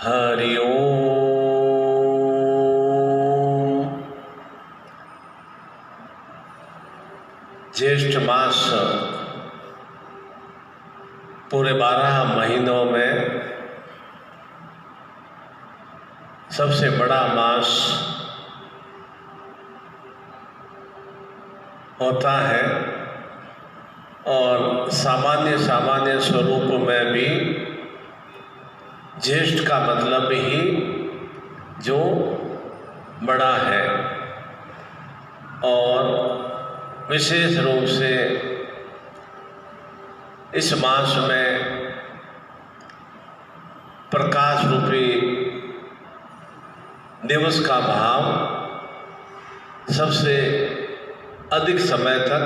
हरि ओम। ज्येष्ठ मास पूरे 12 महीनों में सबसे बड़ा मास होता है और सामान्य स्वरूप में भी ज्येष्ठ का मतलब ही जो बड़ा है, और विशेष रूप से इस मास में प्रकाश रूपी दिवस का भाव सबसे अधिक समय तक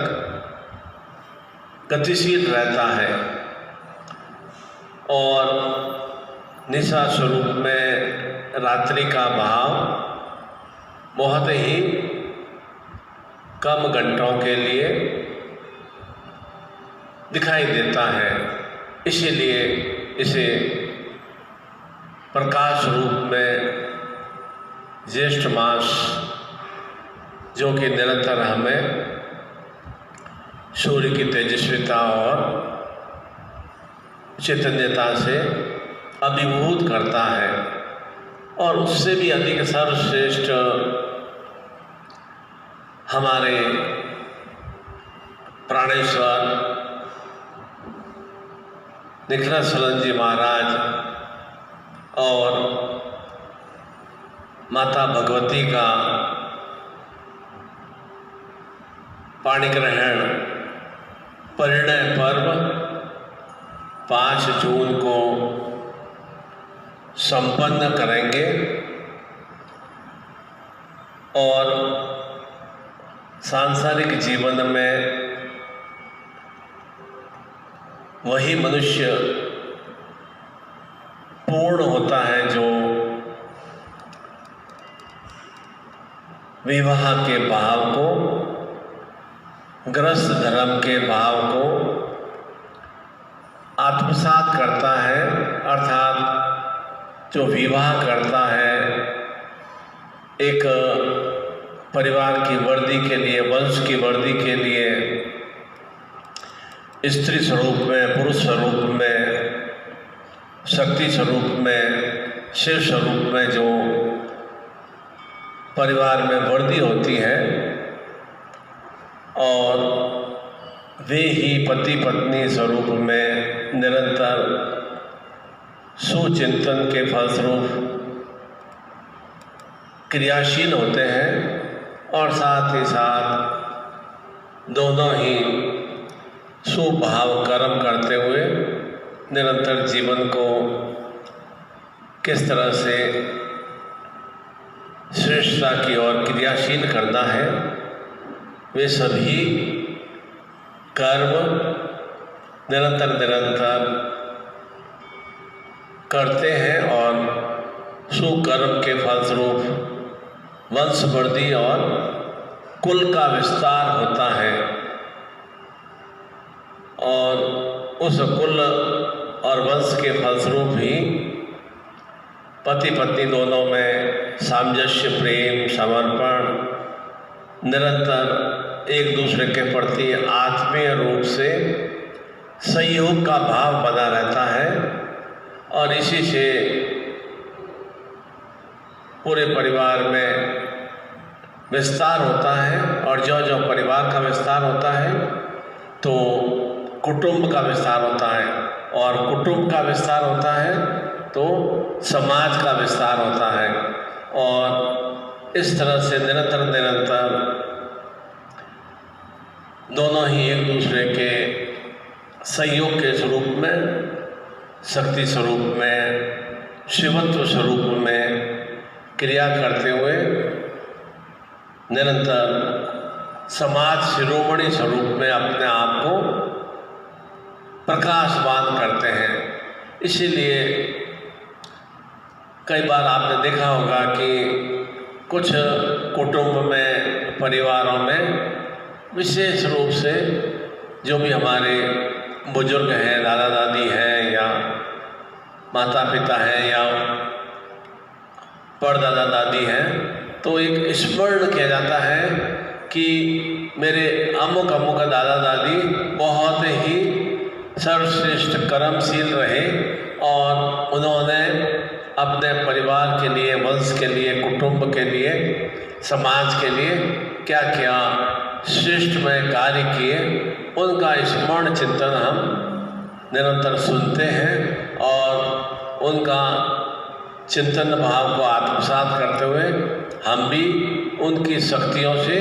गतिशील रहता है और निशा स्वरूप में रात्रि का भाव बहुत ही कम घंटों के लिए दिखाई देता है। इसीलिए इसे प्रकाश रूप में ज्येष्ठ मास, जो कि निरंतर हमें सूर्य की तेजस्विता और चैतन्यता से अभिभूत करता है, और उससे भी अधिक सर्वश्रेष्ठ हमारे प्राणेश्वर निखिलानंद जी महाराज और माता भगवती का पाणिग्रहण परिणय पर्व 5 जून को संपन्न करेंगे। और सांसारिक जीवन में वही मनुष्य पूर्ण होता है जो विवाह के भाव को, गृहस्थ धर्म के भाव को आत्मसात करता है, अर्थात जो विवाह करता है एक परिवार की वृद्धि के लिए, वंश की वृद्धि के लिए, स्त्री स्वरूप में, पुरुष स्वरूप में, शक्ति स्वरूप में, शिव स्वरूप में जो परिवार में वृद्धि होती है, और वे ही पति पत्नी स्वरूप में निरंतर सुचिंतन के फलस्वरूप क्रियाशील होते हैं, और साथ ही साथ दोनों ही सुभाव कर्म करते हुए निरंतर जीवन को किस तरह से श्रेष्ठता की ओर क्रियाशील करना है, वे सभी कर्म निरंतर करते हैं, और सुकर्म के फलस्वरूप वंश वृद्धि और कुल का विस्तार होता है, और उस कुल और वंश के फलस्वरूप ही पति पत्नी दोनों में सामंजस्य, प्रेम, समर्पण, निरंतर एक दूसरे के प्रति आत्मीय रूप से सहयोग का भाव बना रहता है, और इसी से पूरे परिवार में विस्तार होता है। और जो परिवार का विस्तार होता है तो कुटुंब का विस्तार होता है, और कुटुंब का विस्तार होता है तो समाज का विस्तार होता है, और इस तरह से निरंतर दोनों ही एक दूसरे के सहयोग के स्वरूप में, शक्ति स्वरूप में, शिवत्व स्वरूप में क्रिया करते हुए निरंतर समाज शिरोमणि स्वरूप में अपने आप को प्रकाशवान करते हैं। इसीलिए कई बार आपने देखा होगा कि कुछ कुटुंब में, परिवारों में विशेष रूप से जो भी हमारे बुजुर्ग हैं, दादा दादी हैं, या माता पिता हैं, या परदादा दादी हैं, तो एक स्मरण किया जाता है कि मेरे अमुक अमुक दादा दादी बहुत ही सर्वश्रेष्ठ कर्मशील रहे और उन्होंने अपने परिवार के लिए, वंश के लिए, कुटुंब के लिए, समाज के लिए क्या क्या श्रेष्ठमय कार्य किए, उनका स्मरण चिंतन हम निरंतर सुनते हैं और उनका चिंतन भाव को आत्मसात करते हुए हम भी उनकी शक्तियों से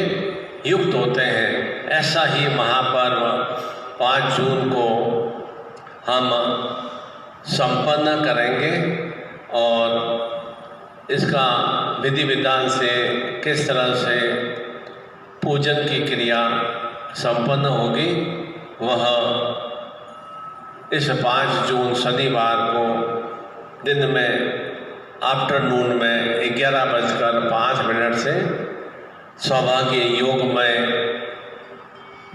युक्त होते हैं। ऐसा ही महापर्व 5 जून को हम संपन्न करेंगे और इसका विधि विधान से किस तरह से पूजन की क्रिया संपन्न होगी वह इस 5 जून शनिवार को दिन में आफ्टरनून में 11:05 से सौभाग्य योग में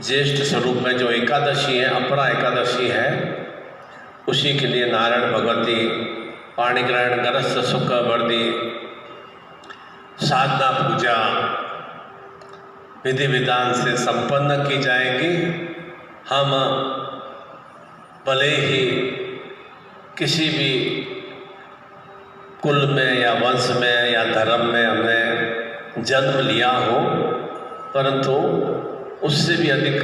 ज्येष्ठ स्वरूप में जो एकादशी है, अपरा एकादशी है, उसी के लिए नारायण भगवती पाणिग्रहण गरस्थ सुख वर्दी साधना पूजा विधि विधान से संपन्न की जाएगी। हम भले ही किसी भी कुल में या वंश में या धर्म में हमने जन्म लिया हो, परंतु उससे भी अधिक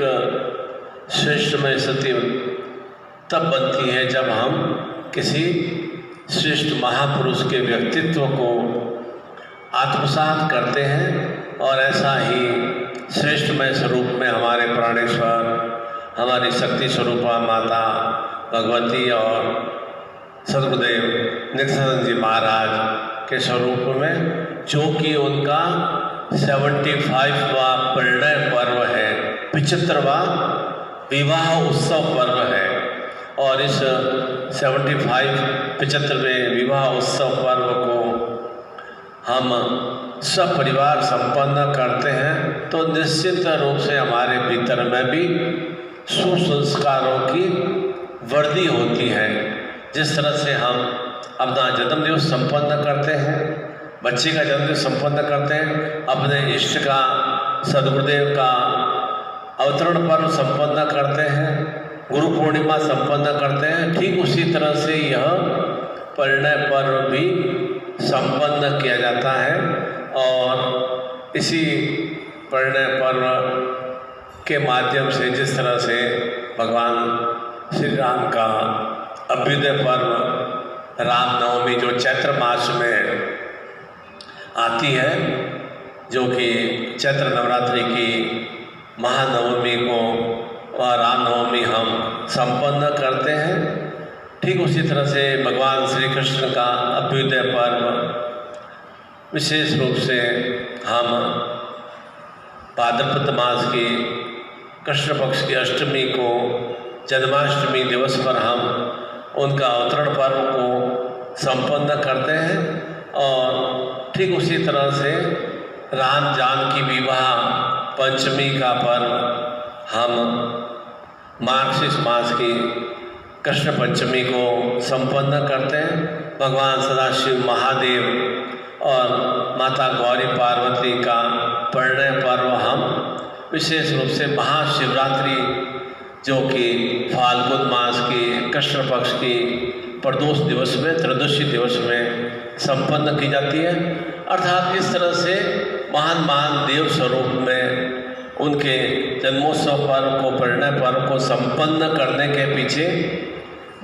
श्रेष्ठमय स्थिति तब बनती है जब हम किसी श्रेष्ठ महापुरुष के व्यक्तित्व को आत्मसात करते हैं और ऐसा ही श्रेष्ठमय स्वरूप में हमारे प्राणेश्वर, हमारी शक्ति स्वरूपा माता भगवती और सद्गुरुदेव नित्यानंद जी महाराज के स्वरूप में, जो कि उनका 75वां परिणय पर्व है, 75वां विवाह उत्सव पर्व है। और इस 75वें विवाह उत्सव पर्व को हम सब परिवार संपन्न करते हैं तो निश्चित रूप से हमारे भीतर में भी सुसंस्कारों की वृद्धि होती है। जिस तरह से हम अपना जन्मदिवस संपन्न करते हैं, बच्चे का जन्मदिवस संपन्न करते हैं, अपने इष्ट का, सद्गुरुदेव का अवतरण पर्व संपन्न करते हैं, गुरु पूर्णिमा संपन्न करते हैं, ठीक उसी तरह से यह परिणय पर्व भी संपन्न किया जाता है। और इसी परिणय पर्व के माध्यम से जिस तरह से भगवान श्री राम का अभ्युदय पर्व रामनवमी जो चैत्र मास में आती है, जो कि चैत्र नवरात्रि की महानवमी को और रामनवमी हम संपन्न करते हैं, ठीक उसी तरह से भगवान श्री कृष्ण का अभ्युदय पर्व विशेष रूप से हम भाद्रपद मास की कृष्ण पक्ष की अष्टमी को, जन्माष्टमी दिवस पर हम उनका अवतरण पर्व को संपन्न करते हैं। और ठीक उसी तरह से राम जानकी विवाह पंचमी का पर्व हम मार्गशीर्ष मास की कृष्ण पंचमी को संपन्न करते हैं। भगवान सदाशिव महादेव और माता गौरी पार्वती का परिणय पर्व हम विशेष रूप से महाशिवरात्रि, जो कि फाल्गुन मास की कृष्ण पक्ष की प्रदोष दिवस में, त्रयोदशी दिवस में संपन्न की जाती है। अर्थात इस तरह से महान महान देव स्वरूप में उनके जन्मोत्सव पर्व को, परिणय पर्व को संपन्न करने के पीछे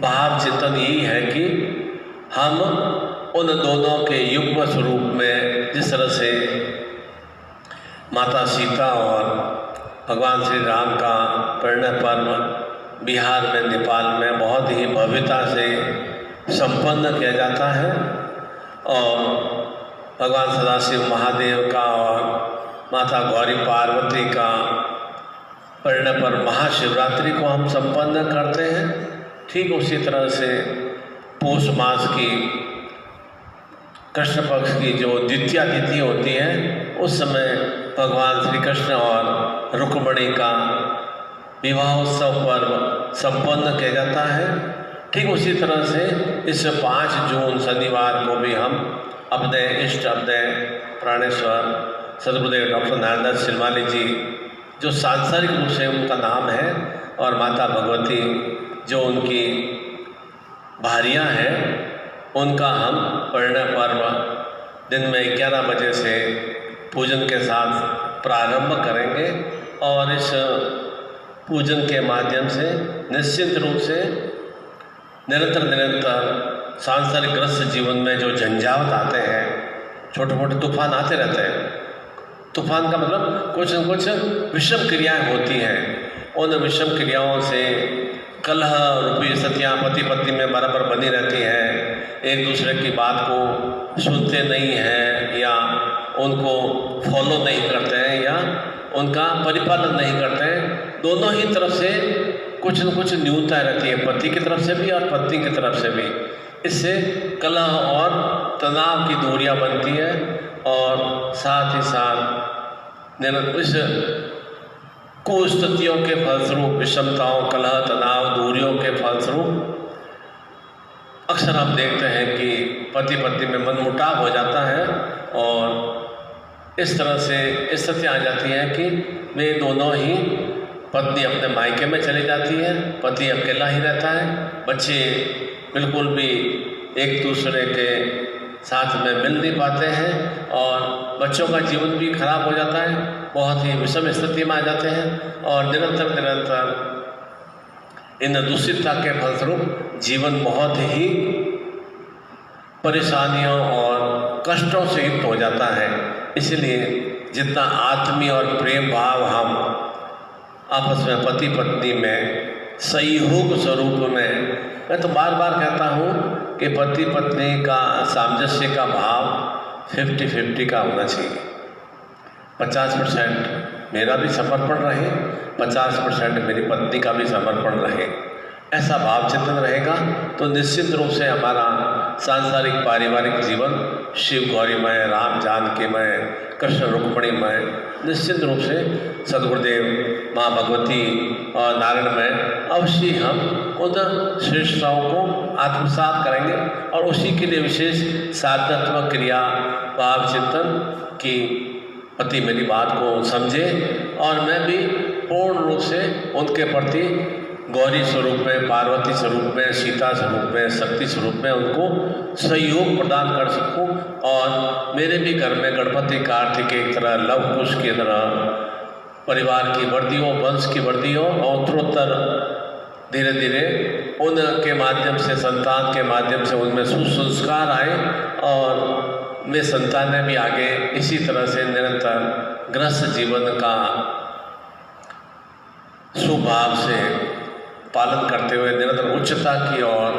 भाव चिंतन यही है कि हम उन दोनों के युग्म स्वरूप में, जिस तरह से माता सीता और भगवान श्री राम का परिणय पर्व बिहार में, नेपाल में बहुत ही भव्यता से संपन्न किया जाता है, और भगवान सदाशिव महादेव का और माता गौरी पार्वती का परिणय पर्व महाशिवरात्रि को हम संपन्न करते हैं। ठीक उसी तरह से पौष मास की कृष्ण पक्ष की जो द्वितीया तिथि होती है, उस समय भगवान श्री कृष्ण और रुक्मिणी का विवाह उत्सव पर्व संपन्न किया जाता है। ठीक उसी तरह से इस 5 जून शनिवार को भी हम अपने इष्ट, अपने प्राणेश्वर सदगुरुदेव डॉक्टर नारायण सिलवाली जी, जो सांसारिक रूप से उनका नाम है, और माता भगवती जो उनकी भारियाँ हैं, उनका हम परिणय पर्व दिन में 11 बजे से पूजन के साथ प्रारंभ करेंगे। और इस पूजन के माध्यम से निश्चित रूप से निरंतर सांसारिक ग्रस्त जीवन में जो झंझावत आते हैं, छोटे मोटे तूफान आते रहते हैं। तूफान का मतलब कुछ न कुछ विषम क्रियाएं होती हैं। उन विषम क्रियाओं से कलह रूपी स्थितियाँ पति पत्नी में बराबर बनी रहती हैं। एक दूसरे की बात को सुनते नहीं हैं, या उनको फॉलो नहीं करते हैं, या उनका परिपालन नहीं करते हैं। दोनों ही तरफ से कुछ न कुछ न्यूनता रहती है, पति की तरफ से भी और पत्नी की तरफ से भी। इससे कलह और तनाव की दूरियां बनती है, और साथ ही साथ इस कुस्थितियों के फलस्वरूप, विषमताओं, कलह, तनाव, दूरियों के फलस्वरूप अक्सर हम देखते हैं कि पति पत्नी में मनमुटाव हो जाता है, और इस तरह से स्थितियाँ आ जाती हैं कि वे दोनों ही, पत्नी अपने मायके में चली जाती है, पति अकेला ही रहता है, बच्चे बिल्कुल भी एक दूसरे के साथ में मिल नहीं पाते हैं, और बच्चों का जीवन भी खराब हो जाता है, बहुत ही विषम स्थिति में आ जाते हैं। और निरंतर इन दूषितता के फलस्वरूप जीवन बहुत ही परेशानियों और कष्टों से युक्त हो जाता है। इसलिए जितना आत्मीय और प्रेम भाव हम आपस में पति पत्नी में सहयोग स्वरूप में, मैं तो बार बार कहता हूँ कि पति पत्नी का सामंजस्य का भाव 50-50 का होना चाहिए। 50% मेरा भी समर्पण रहे, 50% मेरी पत्नी का भी समर्पण रहे। ऐसा भाव चिंतन रहेगा तो निश्चित रूप से हमारा सांसारिक पारिवारिक जीवन शिव गौरीमय, राम जानकीमय, कृष्ण रुक्मणीमय, निश्चित रूप से सदगुरुदेव, माँ भगवती और नारायणमय अवश्य हम उन श्रेष्ठताओं को आत्मसात करेंगे। और उसी के लिए विशेष साधनात्मक क्रिया, भाव चिंतन की पति मेरी बात को समझे, और मैं भी पूर्ण रूप से उनके प्रति गौरी स्वरूप में, पार्वती स्वरूप में, सीता स्वरूप में, शक्ति स्वरूप में उनको सहयोग प्रदान कर सकूं। और मेरे भी घर में गणपति कार्तिक की तरह, लव कुश की तरह परिवार की वृद्धि हो, वंश की वृद्धि हो, और उत्तरोत्तर धीरे धीरे उनके माध्यम से, संतान के माध्यम से उनमें सुसंस्कार आए, और वे संतानें भी आगे इसी तरह से निरंतर गृहस्थ जीवन का स्वभाव से पालन करते हुए निरंतर उच्चता की ओर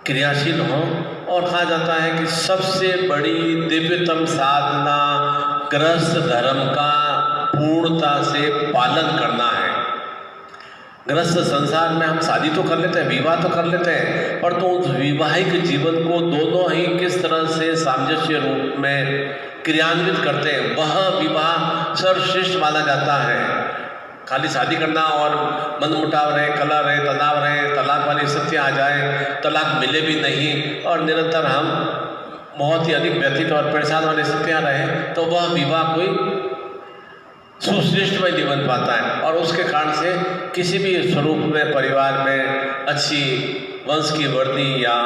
क्रियाशील हों। और कहा जाता है कि सबसे बड़ी दिव्यतम साधना गृहस्थ धर्म का पूर्णता से पालन करना है। गृहस्थ संसार में हम शादी तो कर लेते हैं, विवाह तो कर लेते हैं, पर तो उस वैवाहिक जीवन को दोनों ही किस तरह से सामंजस्य रूप में क्रियान्वित करते हैं, वह विवाह सर्वश्रेष्ठ माना जाता है। खाली शादी करना और मनमुटाव रहे, कलह रहे, तनाव रहे, तलाक वाली स्थिति आ जाए, तलाक मिले भी नहीं, और निरंतर हम बहुत ही अधिक व्यथित और परेशान वाली स्थितियाँ रहे, तो वह विवाह कोई सुश्रेष्ठ में नहीं बन पाता है। और उसके कारण से किसी भी स्वरूप में परिवार में अच्छी वंश की वृद्धि, या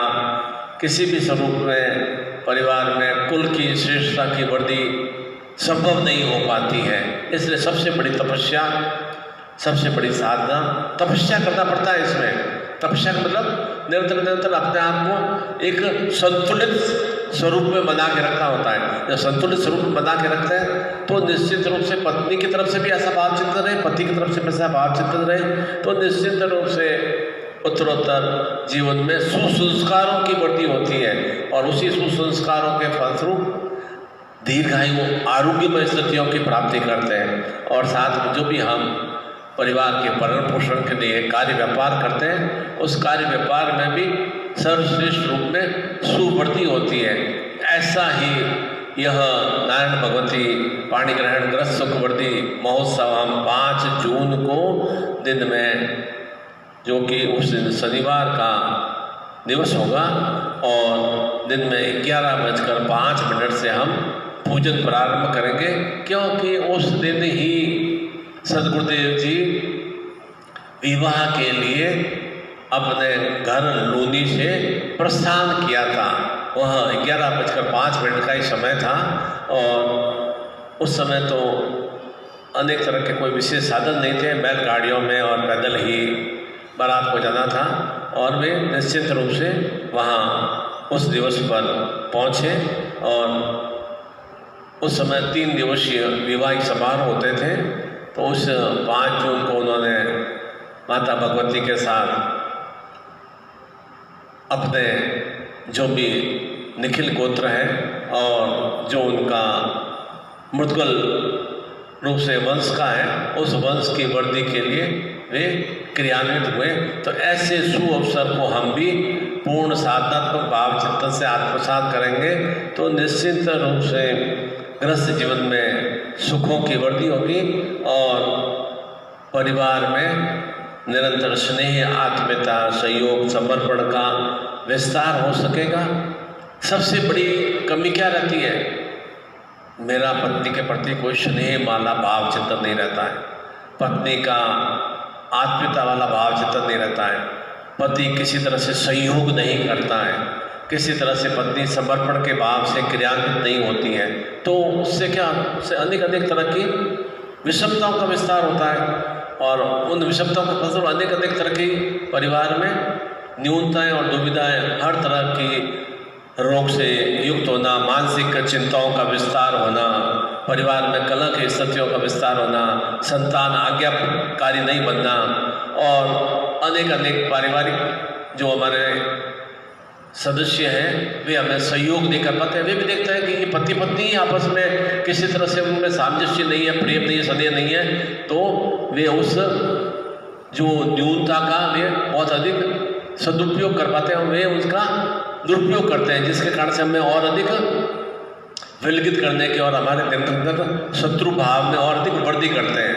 किसी भी स्वरूप में परिवार में कुल की श्रेष्ठता की वृद्धि संभव नहीं हो पाती है। इसलिए सबसे बड़ी तपस्या, सबसे बड़ी साधना तपस्या करना पड़ता है। इसमें तपस्या का मतलब निरंतर अपने आप को एक संतुलित स्वरूप में बना के रखना होता है। जब संतुलित स्वरूप में बना के रखते हैं तो निश्चित रूप से पत्नी की तरफ से भी ऐसा भाव चिंतन रहे, पति की तरफ से भी ऐसा भाव चिंतन रहे, तो निश्चित रूप से उत्तरोत्तर जीवन में सुसंस्कारों की वृद्धि होती है, और उसी सुसंस्कारों के फलस्वरूप दीर्घायु आरोग्यमय स्थितियों की प्राप्ति करते हैं। और साथ में जो भी हम परिवार के भरण पोषण के लिए कार्य व्यापार करते हैं, उस कार्य व्यापार में भी सर्वश्रेष्ठ रूप में सुवृद्धि होती है। ऐसा ही यह नारायण भगवती पाणी ग्रहण ग्रस्त सुखवृद्धि महोत्सव हम 5 जून को दिन में, जो कि उस दिन शनिवार का दिवस होगा, और दिन में 11:05 से हम पूजन प्रारंभ करेंगे, क्योंकि उस दिन ही सदगुरुदेव जी विवाह के लिए अपने घर लूनी से प्रस्थान किया था। वह 11:05 का ही समय था और उस समय तो अनेक तरह के कोई विशेष साधन नहीं थे, बैलगाड़ियों में और पैदल ही बारात को जाना था और वे निश्चित रूप से वहाँ उस दिवस पर पहुँचे और उस समय 3 दिवसीय विवाहिक समारोह होते थे। तो उस 5 जून को उन्होंने माता भगवती के साथ अपने जो भी निखिल गोत्र है और जो उनका मुद्गल रूप से वंश का है, उस वंश की वृद्धि के लिए वे क्रियान्वित हुए। तो ऐसे शुभ अवसर को हम भी पूर्ण साधनात्मक भाव चिंतन से आत्मसात करेंगे तो निश्चित रूप से गृहस्थ जीवन में सुखों की वृद्धि होगी और परिवार में निरंतर स्नेह, आत्मीयता, सहयोग, समर्पण का विस्तार हो सकेगा। सबसे बड़ी कमी क्या रहती है? मेरा पत्नी के प्रति कोई स्नेह वाला भाव चिंतन नहीं रहता है, पत्नी का आत्मीयता वाला भाव चिंतन नहीं रहता है, पति किसी तरह से सहयोग नहीं करता है, किसी तरह से पत्नी समर्पण के भाव से क्रियान्वित नहीं होती है। तो उससे क्या, उससे अनेक तरह की विषमताओं का विस्तार होता है और उन विषमताओं का फलस्वरूप अनेक तरह की परिवार में न्यूनताएं और दुविधाएं, हर तरह की रोग से युक्त होना, मानसिक चिंताओं का विस्तार होना, परिवार में कलह की स्थितियों का विस्तार होना, संतान आज्ञाकारी नहीं बनना और अनेक पारिवारिक जो हमारे सदस्य हैं वे हमें सहयोग नहीं कर पाते। वे भी देखते हैं कि ये पति पत्नी आपस में किसी तरह से उनमें सामंजस्य नहीं है, प्रेम नहीं है, स्नेह नहीं है, तो वे उस जो न्यूनता का वे बहुत अधिक सदुपयोग कर पाते हैं और वे उसका दुरुपयोग करते हैं, जिसके कारण से हमें और अधिक विलगित करने की और हमारे अंदर शत्रु भाव में और अधिक वृद्धि करते हैं।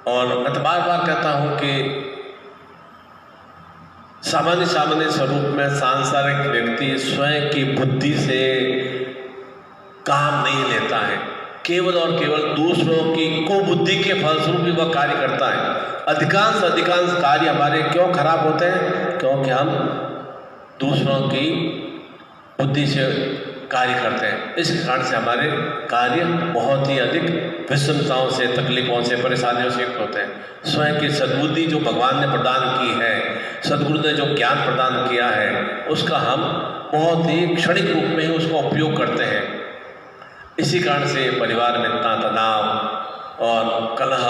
और मैं तो बार बार कहता हूँ कि सामान्य स्वरूप में सांसारिक व्यक्ति स्वयं की बुद्धि से काम नहीं लेता है, केवल और केवल दूसरों की कुबुद्धि के फलस्वरूप भी वह कार्य करता है। अधिकांश कार्य हमारे क्यों खराब होते हैं? क्योंकि हम दूसरों की बुद्धि से कार्य करते हैं। इस कारण से हमारे कार्य बहुत ही अधिक विषमताओं से, तकलीफों से, परेशानियों से युक्त होते हैं। स्वयं की सद्बुद्धि जो भगवान ने प्रदान की है, सद्गुरु ने जो ज्ञान प्रदान किया है, उसका हम बहुत ही क्षणिक रूप में ही उसका उपयोग करते हैं। इसी कारण से परिवार में इतना तनाव और कलह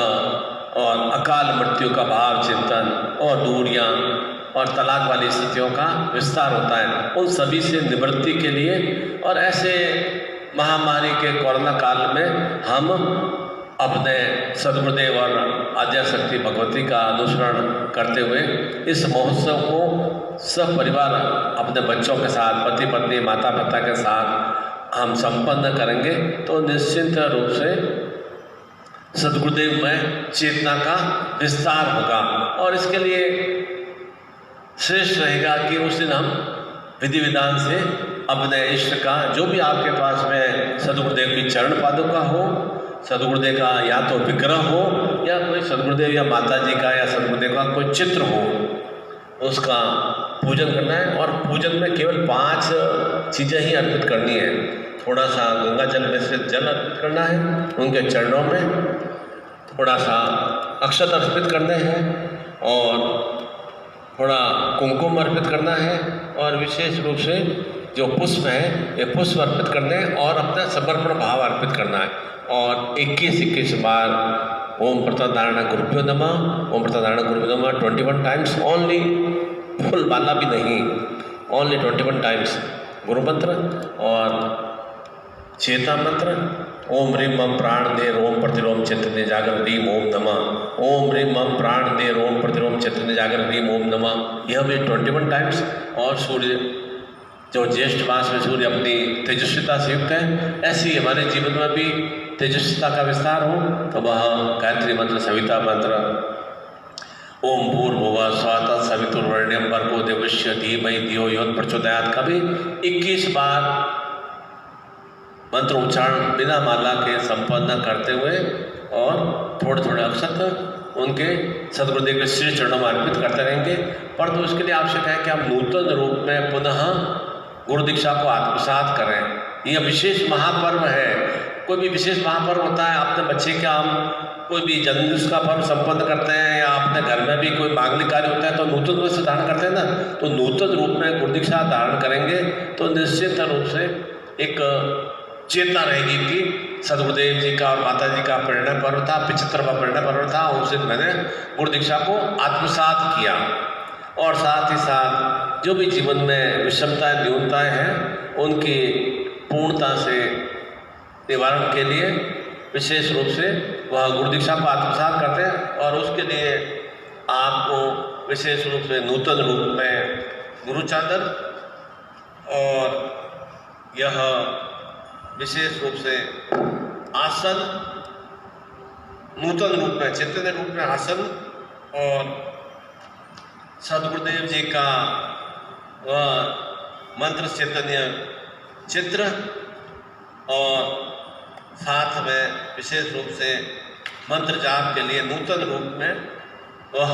और अकाल मृत्यु का भाव चिंतन और दूरियां और तलाक वाली स्थितियों का विस्तार होता है। उन सभी से निवृत्ति के लिए और ऐसे महामारी के कोरोना काल में हम अपने सद्गुरुदेव और आद्याशक्ति भगवती का अनुसरण करते हुए इस महोत्सव को सब परिवार अपने बच्चों के साथ, पति पत्नी, माता पिता के साथ हम संपन्न करेंगे तो निश्चित रूप से सद्गुरुदेव में चेतना का विस्तार होगा। और इसके लिए श्रेष्ठ रहेगा कि उस दिन हम विधि विधान से अपने इष्ट का जो भी आपके पास में सद्गुरुदेव की चरण पादुका हो, सद्गुरुदेव का या तो विग्रह हो या कोई सद्गुरुदेव या माता जी का या सद्गुरुदेव का कोई चित्र हो, उसका पूजन करना है। और पूजन में केवल 5 चीज़ें ही अर्पित करनी है। थोड़ा सा गंगा जल में से जल अर्पित करना है उनके चरणों में, थोड़ा सा अक्षत अर्पित करने हैं और थोड़ा कुमकुम अर्पित करना है और विशेष रूप से जो पुष्प हैं ये पुष्प अर्पित करने हैं और अपना समर्पण भाव अर्पित करना है। और 21 बार ओम प्रत्याधारण गुरुभ्यो नमः, ओम प्रत्याधारण गुरुभ्यो नमः 21 टाइम्स ओनली, फुल वाला भी नहीं, ओनली 21 टाइम्स गुरु मंत्र और चेता मंत्र ओम ह्रीं मम प्राण देर ओम प्रतिलोम चैतन्य जागर ह्रीं ओम नमः, ओम ह्रीं मम प्राण देर ओम प्रतिलोम चैतन्य जागर ह्रीं ओम नमः। यह भी 21 टाइम्स। और सूर्य जो ज्येष्ठ मास में सूर्य अपनी तेजस्विता से युक्त है, ऐसी हमारे जीवन में भी तेजस्विता का विस्तार हो तो वह गायत्री मंत्र, सविता मंत्र ओम भूर्भुवः स्वः सवितुर्वरेण्यं भर्गो देवस्य धीमहि धियो यो नः प्रचोदयात् का भी 21 बार मंत्र उच्चारण बिना माला के संपन्न करते हुए और थोड़े थोड़े अक्षत उनके सदगुरुदेव के श्री चरणों में अर्पित करते रहेंगे। परंतु इसके लिए आवश्यक है कि हम नूतन रूप में पुनः गुरु दीक्षा को आत्मसात करें। यह विशेष महापर्व है। कोई भी विशेष महापर्व होता है, अपने बच्चे का हम कोई भी जन्मदिवस का पर्व संपन्न करते हैं या अपने घर में भी कोई मांगलिक कार्य होता है तो नूतन रूप से धारण करते हैं ना, तो नूतन रूप में गुरु दीक्षा धारण करेंगे तो निश्चित रूप से एक चेतना रहेगी कि सदगुरुदेव जी का और माता जी का परिणय पर्व था, 75वां परिणय पर्व था, उस दिन मैंने गुरु दीक्षा को आत्मसात किया। और साथ ही साथ जो भी जीवन में विषमताएं न्यूनताएं हैं उनकी पूर्णता से निवारण के लिए विशेष रूप से वह गुरु दीक्षा को आत्मसात करते हैं। और उसके लिए आपको विशेष रूप से नूतन रूप में गुरु चादर और यह विशेष रूप से आसन, नूतन रूप में चैतन्य रूप में आसन और सदगुरुदेव जी का वह मंत्र चैतन्य चित्र और साथ में विशेष रूप से मंत्र जाप के लिए नूतन रूप में वह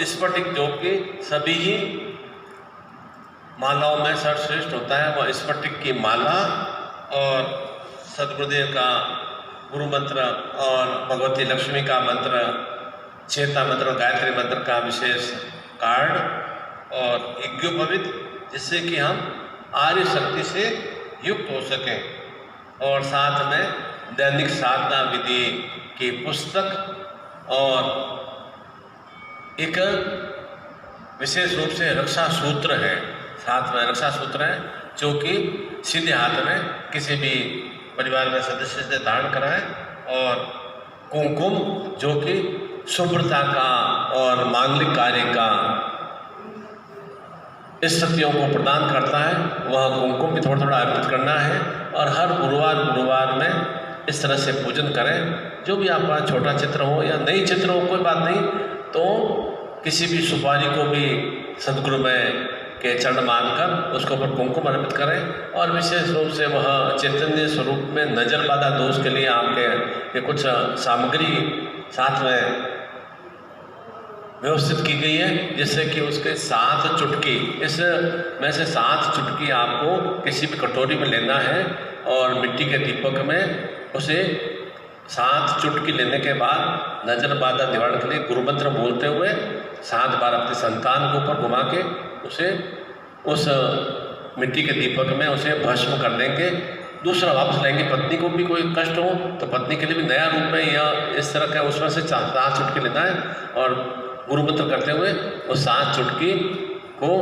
स्फटिक, जो कि सभी ही मालाओं में सर्वश्रेष्ठ होता है, वह स्फटिक की माला और सदगुरुदेव का गुरु मंत्र और भगवती लक्ष्मी का मंत्र, चेता मंत्र, गायत्री मंत्र का विशेष कार्ड और यज्ञोपवीत, जिससे कि हम आर्य शक्ति से युक्त हो सकें। और साथ में दैनिक साधना विधि की पुस्तक और एक विशेष रूप से रक्षा सूत्र है, साथ में रक्षा सूत्र है जो कि सीधे हाथ में किसी भी परिवार में सदस्य से धारण कराएं, और कुमकुम जो कि शुभ्रता का और मांगलिक कार्य का स्थितियों को प्रदान करता है, वह कुमकुम भी थोड़ा थोड़ा अर्पित करना है। और हर गुरुवार में इस तरह से पूजन करें। जो भी आपका छोटा चित्र हो या नई चित्र हो, कोई बात नहीं, तो किसी भी सुपारी को भी सदगुरु में के चरण मानकर उसके ऊपर कुमकुम अर्पित करें। और विशेष रूप से वह चैतन्य स्वरूप में नजर बाधा दोष के लिए आपके ये कुछ सामग्री साथ में व्यवस्थित की गई है, जिससे कि उसके 7 चुटकी, इस में से 7 चुटकी आपको किसी भी कटोरी में लेना है और मिट्टी के दीपक में उसे 7 चुटकी लेने के बाद नजर बाधा निवारण के लिए गुरु मंत्र बोलते हुए 7 बार अपनी संतान के ऊपर घुमा के उसे उस मिट्टी के दीपक में उसे भस्म कर देंगे। दूसरा वापस लेंगे। पत्नी को भी कोई कष्ट हो तो पत्नी के लिए भी नया रूप में या इस तरह का उसमें से 7 चुटकी लेना है और गुरु मंत्र करते हुए उस 7 चुटकी को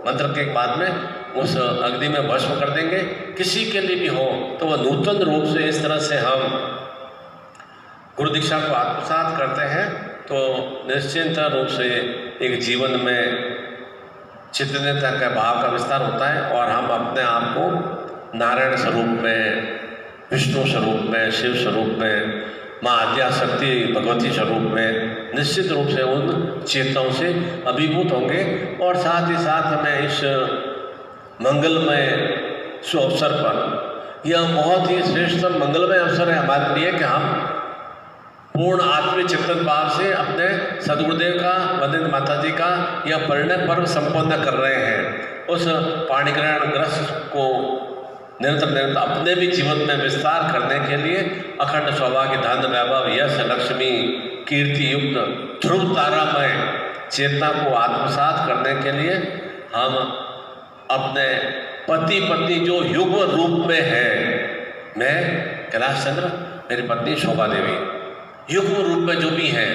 मंत्र के बाद में उस अग्नि में भस्म कर देंगे। किसी के लिए भी हो तो वह नूतन रूप से इस तरह से हम गुरु दीक्षा को आत्मसात करते हैं तो निश्चिंत रूप से एक जीवन में चैतन्यता का भाव का विस्तार होता है और हम अपने आप को नारायण स्वरूप में, विष्णु स्वरूप में, शिव स्वरूप में, माँ आद्याशक्ति भगवती स्वरूप में निश्चित रूप से उन चेतनाओं से अभिभूत होंगे। और साथ ही साथ हमें इस मंगलमय शुभ अवसर पर, यह बहुत ही श्रेष्ठ मंगलमय अवसर है हमारे लिए कि हम पूर्ण आत्मीय चिंतन भाव से अपने सदगुरुदेव का, वंदे माता जी का यह परिणय पर्व संपन्न कर रहे हैं। उस पाणिग्रहण ग्रस्त को निरंतर अपने भी जीवन में विस्तार करने के लिए अखंड सौभाग्य, धन, वैभव, यश, लक्ष्मी, कीर्ति युक्त ध्रुव तारामय चेतना को आत्मसात करने के लिए हम अपने पति पत्नी जो युग्म रूप में है, मैं कैलाश चंद्र, मेरी पत्नी शोभा देवी, युग्म रूप में जो भी है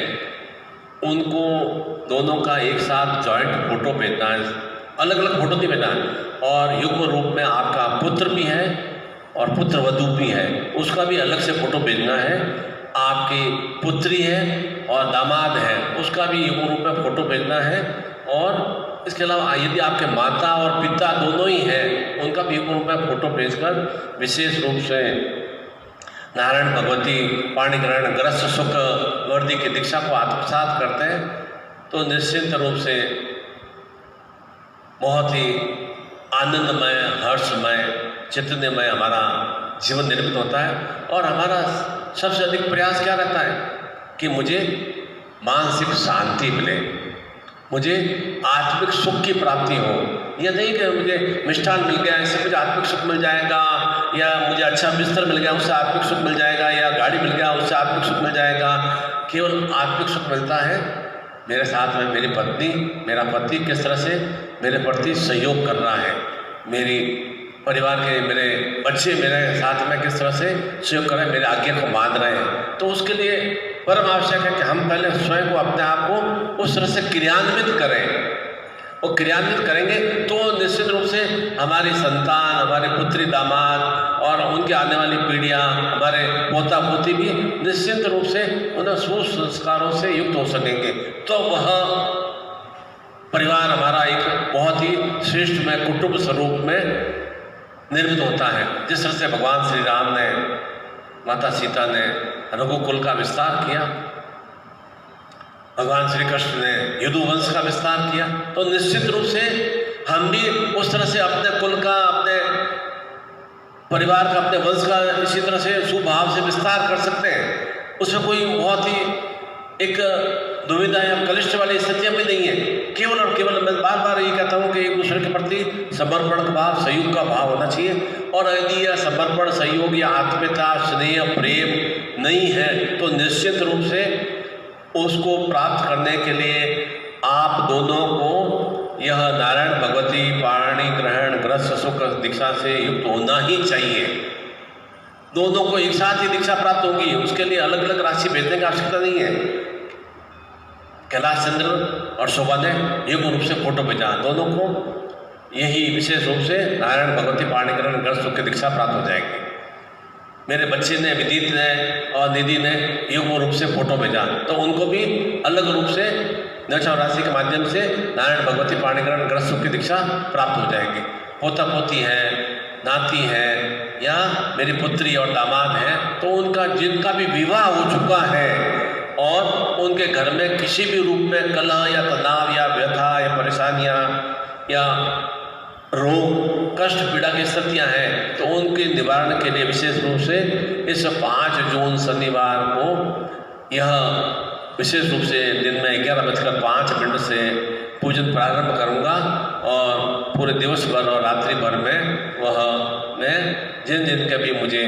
उनको दोनों का एक साथ जॉइंट फोटो भेजना है, अलग अलग फोटो नहीं भेजना है। और युग्म रूप में आपका पुत्र भी है और पुत्र वधू भी है, उसका भी अलग से फोटो भेजना है। आपकी पुत्री है और दामाद है, उसका भी युग्म रूप में फोटो भेजना है। और इसके अलावा यदि आपके माता और पिता दोनों ही हैं, उनका भी युग्म रूप में फोटो भेजकर विशेष रूप से नारायण भगवती पाणिग्रहण ग्रस्त सुख वर्दी की दीक्षा को आत्मसात करते हैं। तो निश्चित रूप से बहुत ही आनंदमय, हर्षमय, चैतन्यमय हमारा जीवन निर्मित होता है। और हमारा सबसे अधिक प्रयास क्या रहता है कि मुझे मानसिक शांति मिले, मुझे आत्मिक सुख की प्राप्ति हो। यह नहीं कि मुझे मिष्ठान मिल गया इससे मुझे आत्मिक सुख मिल जाएगा, या मुझे अच्छा बिस्तर मिल गया उससे आत्मिक सुख मिल जाएगा, या गाड़ी मिल गया उससे आत्मिक सुख मिल जाएगा। केवल आत्मिक सुख मिलता है मेरे साथ में मेरी पत्नी, मेरा पति किस तरह से मेरे प्रति सहयोग कर रहा है, मेरी परिवार के मेरे बच्चे मेरे साथ में किस तरह से सहयोग कर रहे हैं, मेरे आज्ञा को मान रहे हैं। तो उसके लिए परम आवश्यक है कि हम पहले स्वयं को, अपने आप को उस तरह से क्रियान्वित करें। और क्रियान्वित करेंगे तो निश्चित रूप से हमारी संतान, हमारे पुत्री दामाद और उनके आने वाली पीढ़ियाँ, हमारे पोता पोती भी निश्चित रूप से उन सुसंस्कारों से युक्त हो सकेंगे। तो वह परिवार हमारा एक बहुत ही श्रेष्ठ में कुटुंब स्वरूप में निर्मित होता है। जिस तरह से भगवान श्री राम ने, माता सीता ने रघुकुल का विस्तार किया, भगवान श्री कृष्ण ने यदुवंश का विस्तार किया, तो निश्चित रूप से हम भी उस तरह से अपने कुल का, अपने परिवार का, अपने वंश का इसी तरह से सुभाव से विस्तार कर सकते हैं। उसमें कोई बहुत ही एक दुविधा या कलिष्ठ वाली स्थितियाँ भी नहीं है। केवल और केवल मैं बार बार ये कहता हूँ कि एक दूसरे के प्रति समर्पण का भाव, सहयोग का भाव होना चाहिए। और यदि यह समर्पण, सहयोग या आत्मीयता, स्नेह, प्रेम नहीं है तो निश्चित रूप से उसको प्राप्त करने के लिए आप दोनों को यह नारायण भगवती पाणी ग्रहण ग्रस्त सुख दीक्षा से युक्त होना ही चाहिए। दोनों को एक साथ ही दीक्षा प्राप्त होगी, उसके लिए अलग अलग राशि भेजने की आवश्यकता नहीं है। कैलाश चंद्र और शोभा ने एक रूप से फोटो भेजा, दोनों को यही विशेष रूप से नारायण भगवती पाणी ग्रहण ग्रस्त सुख की दीक्षा प्राप्त हो जाएगी। मेरे बच्चे ने, विदित ने और निधि ने युग्म रूप से फोटो भेजा, तो उनको भी अलग रूप से दक्षिण राशि के माध्यम से नारायण भगवती पाणिग्रहण ग्रस्त सुख की दीक्षा प्राप्त हो जाएगी। पोता पोती है, नाती है, या मेरी पुत्री और दामाद है, तो उनका जिनका भी विवाह हो चुका है और उनके घर में किसी भी रूप में कलह या तनाव या व्यथा या परेशानियाँ या रोग, कष्ट, पीड़ा की स्थितियाँ हैं, तो उनके निवारण के लिए विशेष रूप से इस 5 जून शनिवार को यह विशेष रूप से दिन में 11:05 से पूजन प्रारंभ करूँगा। और पूरे दिवस भर और रात्रि भर में वह मैं जिन जिन के भी मुझे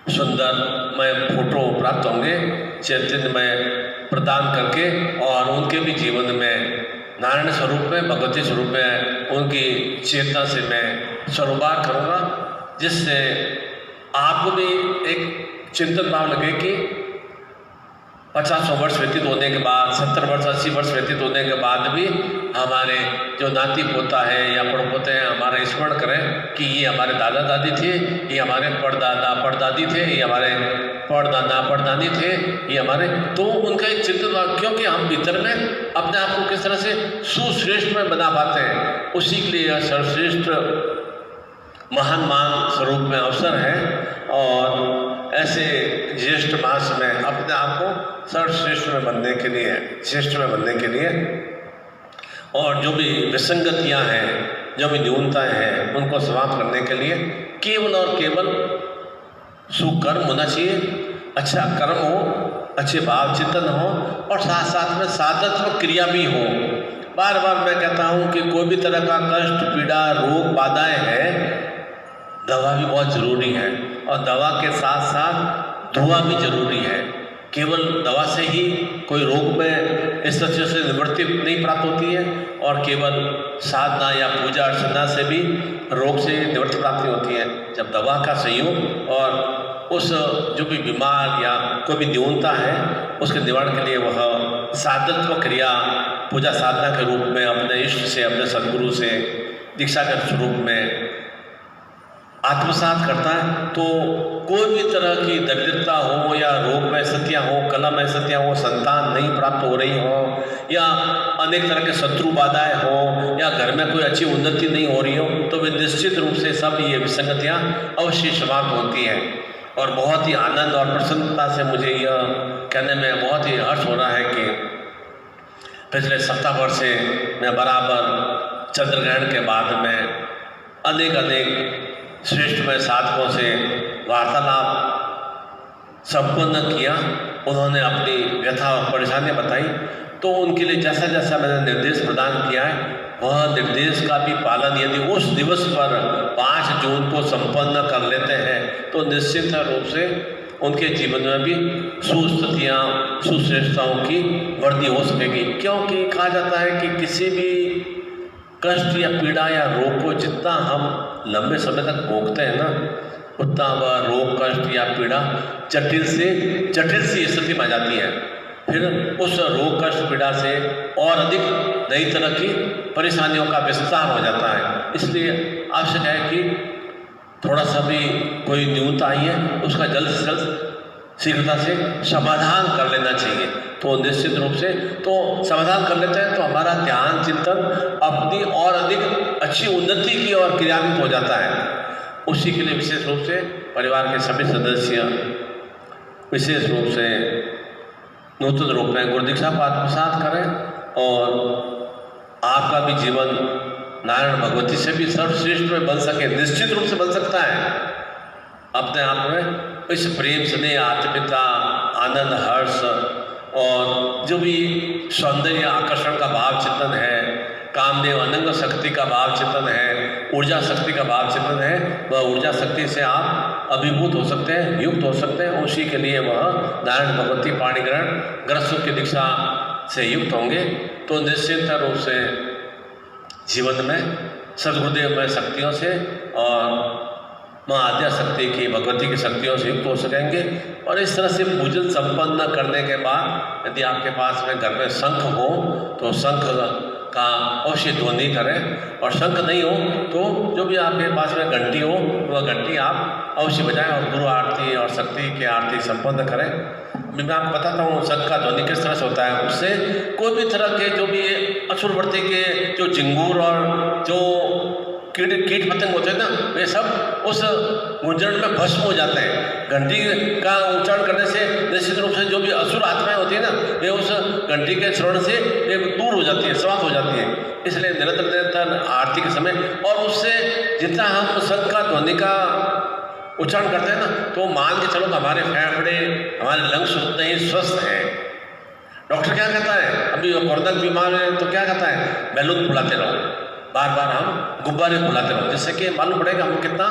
सुंदरमय फोटो प्राप्त होंगे, चैतन्यमय प्रदान करके और उनके भी जीवन में नारायण स्वरूप में, भगवती स्वरूप में उनकी चेतना से मैं स्वरूपार करूँगा, जिससे आपको भी एक चिंतन भाव लगे कि 50 वर्ष व्यतीत होने के बाद, 70 वर्ष, 80 वर्ष व्यतीत होने के बाद भी हमारे जो नाती पोता है या पड़पोते हैं हमारा स्मरण करें कि ये हमारे दादा दादी थे, ये हमारे परदादा परदादी थे, ये हमारे परदादा परदादी थे, ये हमारे, तो उनका एक चिंतन, क्योंकि हम भीतर में अपने आप को किस तरह से सुश्रेष्ठ में बना पाते हैं, उसी के लिए यह सर्वश्रेष्ठ महान स्वरूप में अवसर है। और ऐसे ज्येष्ठ मास में अपने आप को सर्वश्रेष्ठ में बनने के लिए, श्रेष्ठ में बनने के लिए, और जो भी विसंगतियाँ हैं, जो भी न्यूनताएँ हैं, उनको समाप्त करने के लिए केवल और केवल सुकर्म होना चाहिए, अच्छा कर्म हो, अच्छे भाव चिंतन हो, और साथ साथ में साधत्व क्रिया भी हो। बार बार मैं कहता हूँ कि कोई भी तरह का कष्ट, पीड़ा, रोग, बाधाएँ हैं, दवा भी बहुत ज़रूरी है, और दवा के साथ साथ धुआं भी ज़रूरी है। केवल दवा से ही कोई रोग में इस तरह से निवृत्ति नहीं प्राप्त होती है, और केवल साधना या पूजा अर्चना से भी रोग से निवृत्ति प्राप्ति होती है। जब दवा का सहयोग और उस जो भी बीमार या कोई भी न्यूनता है उसके निवारण के लिए वह साधत्व क्रिया, पूजा साधना के रूप में अपने इष्ट से, अपने सदगुरु से दीक्षा के स्वरूप में आत्मसात करता है, तो कोई भी तरह की दरिद्रता हो या रोग में स्थितियाँ हो, कला में स्थितियाँ हो, संतान नहीं प्राप्त हो रही हो, या अनेक तरह के शत्रु बाधाएँ हो, या घर में कोई अच्छी उन्नति नहीं हो रही हो, तो वे निश्चित रूप से सब ये विसंगतियाँ अवश्य समाप्त होती हैं। और बहुत ही आनंद और प्रसन्नता से मुझे यह कहने में बहुत ही हर्ष हो रहा है कि पिछले सप्ताह भर से मैं बराबर चंद्रग्रहण के बाद में अनेक श्रेष्ठ में साधकों से वार्तालाप संपन्न किया। उन्होंने अपनी व्यथा और परेशानियाँ बताई, तो उनके लिए जैसा जैसा मैंने निर्देश प्रदान किया है वह निर्देश का भी पालन यदि उस दिवस पर 5 जून को संपन्न कर लेते हैं तो निश्चित रूप से उनके जीवन में भी सुस्थितियाँ सुश्रेष्ठताओं की वृद्धि हो सकेगी। क्योंकि कहा जाता है कि किसी भी कष्ट या पीड़ा या रोग को जितना हम लंबे समय तक भोगते हैं ना, उतना वह रोग कष्ट या पीड़ा जटिल सी स्थिति में आ जाती है। फिर उस रोग कष्ट पीड़ा से और अधिक नई तरह की परेशानियों का विस्तार हो जाता है। इसलिए आवश्यक है कि थोड़ा सा भी कोई न्यूनता आई है उसका जल्द से जल्द शीघ्रता से समाधान कर लेना चाहिए। तो निश्चित रूप से तो समाधान कर लेते हैं तो हमारा ध्यान चिंतन अपनी और अधिक अच्छी उन्नति की ओर क्रियान्वित हो जाता है। उसी के लिए विशेष रूप से परिवार के सभी सदस्य विशेष रूप से नूतन रूप में गुरु दीक्षा को आत्मसात करें और आपका भी जीवन नारायण भगवती से भी सर्वश्रेष्ठ में बन सके। निश्चित रूप से बन सकता है। अपने आप में इस प्रेम स्नेह आत्मिकता आनंद हर्ष और जो भी सौंदर्य आकर्षण का भाव चिंतन है, कामदेव अनंग शक्ति का भाव चिंतन है, ऊर्जा शक्ति का भाव चिंतन है, वह ऊर्जा शक्ति से आप अभिभूत हो सकते हैं, युक्त हो सकते हैं। उसी के लिए वह नारायण भगवती पाणिग्रहण गृहस्थ की दीक्षा से युक्त होंगे। तो निश्चित रूप से जीवन में सद्गुरुदेव में शक्तियों से और माँ आद्या शक्ति की भगवती की शक्तियों से युक्त हो सकेंगे। और इस तरह से पूजन संपन्न करने के बाद यदि आपके पास में घर में शंख हो तो शंख का अवश्य ध्वनि करें, और शंख नहीं हो तो जो भी आपके पास में घंटी हो वह घंटी आप अवश्य बजाएं और गुरु आरती और शक्ति की आरती संपन्न करें। मैं आपको बताता हूँ शंख का ध्वनि किस तरह से होता है। उससे कोई भी तरह के जो भी असुरवृत्ति के जो झिंगूर और जो कीट पतंग होते हैं ना, वे सब उस गुंजन में भस्म हो जाते हैं। घंटी का उच्चारण करने से निश्चित रूप से जो भी असुर आत्माएं होती है ना, वे उस घंटी के श्रवण से वे दूर हो जाती है, समाप्त हो जाती है। इसलिए निरंतर आरती के समय और उससे जितना हम शंख का ध्वनि का उच्चारण करते हैं ना, तो मान के चलो हमारे फेफड़े हमारे लंग्स उतने ही स्वस्थ हैं। डॉक्टर क्या कहता है, अभी कोरोना बीमार है तो क्या कहता है, बैलून फुलाते रहो, बार बार हम गुब्बारे फुलाते रहो, जिससे कि मालूम पड़ेगा हम कितना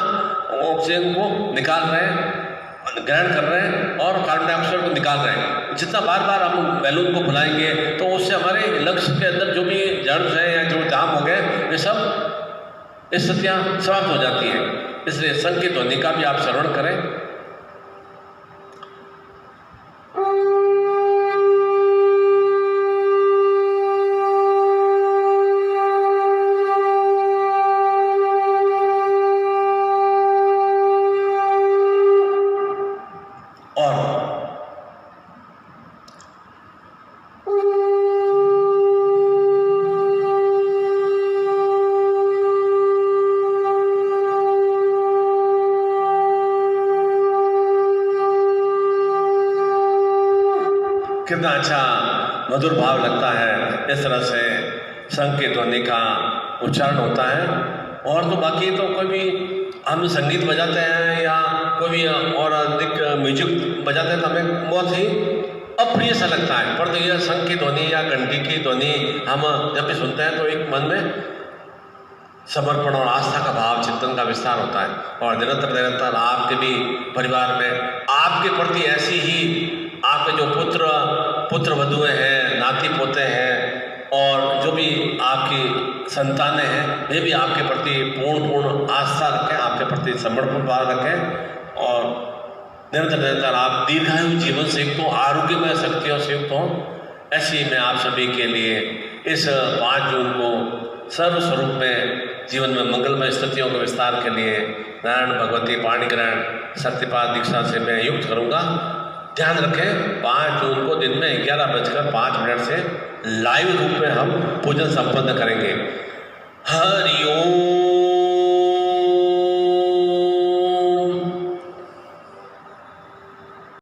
ऑक्सीजन को निकाल रहे हैं, ग्रहण कर रहे हैं और कार्बन डाइऑक्साइड को निकाल रहे हैं। जितना बार बार हम बैलून को फुलाएंगे तो उससे हमारे लंग्स के अंदर जो भी जर्म्स हैं या जो जाम हो गए वे सब स्थितियाँ समाप्त हो जाती हैं। इसलिए शंख की ध्वनि का भी आप श्रवण करें। कितना अच्छा मधुर भाव लगता है इस तरह से शंख की ध्वनि का उच्चारण होता है। और तो बाकी तो कोई भी हम संगीत बजाते हैं या कोई भी और अधिक म्यूजिक बजाते हैं तो हमें बहुत ही अप्रिय सा लगता है। पर तो यह शंख की ध्वनि या घंटी की ध्वनि हम जब भी सुनते हैं तो एक मन में समर्पण और आस्था का भाव चिंतन का विस्तार होता है। और निरंतर आपके भी परिवार में आपके प्रति ऐसी ही आपके जो पुत्र वधुएं हैं, नाती पोते हैं और जो भी आपकी संतानें हैं वे भी आपके प्रति पूर्ण आस्था रखें, आपके प्रति समर्पण भाव रखें और निरंतर आप दीर्घायु जीवन से युक्त हों, आरोग्यमय शक्तियों से युक्त हों। ऐसी मैं आप सभी के लिए इस 5 जून को सर्वस्वरूप में जीवन में मंगलमय स्थितियों के विस्तार के लिए नारायण भगवती पाणिग्रहण शक्तिपाद दीक्षा से मैं युक्त करूँगा। ध्यान रखें 5 जून को दिन में 11:05 से लाइव रूप में हम पूजन संपन्न करेंगे। हरि ओम।